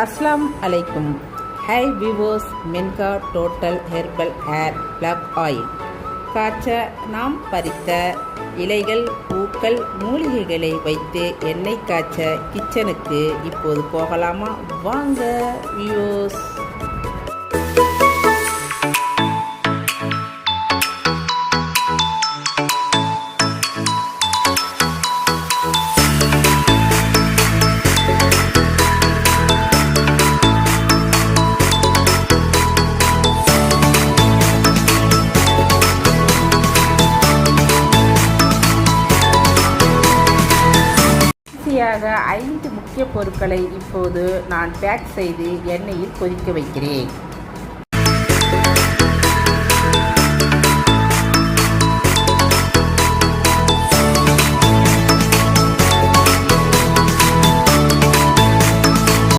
அஸ்லாம் அலைக்கும். Hi viewers, Menka total herbal hair black oil. காய்ச்ச நாம் பறித்த இலைகள், பூக்கள், மூலிகைகளை வைத்து எண்ணெய் காய்ச்ச கிச்சனுக்கு இப்போது போகலாமா? வாங்க விவோஸ். கடைசியாக 5 முக்கிய பொருட்களை இப்போது நான் பேக் செய்து எண்ணெயில் கொதிக்க வைக்கிறேன்.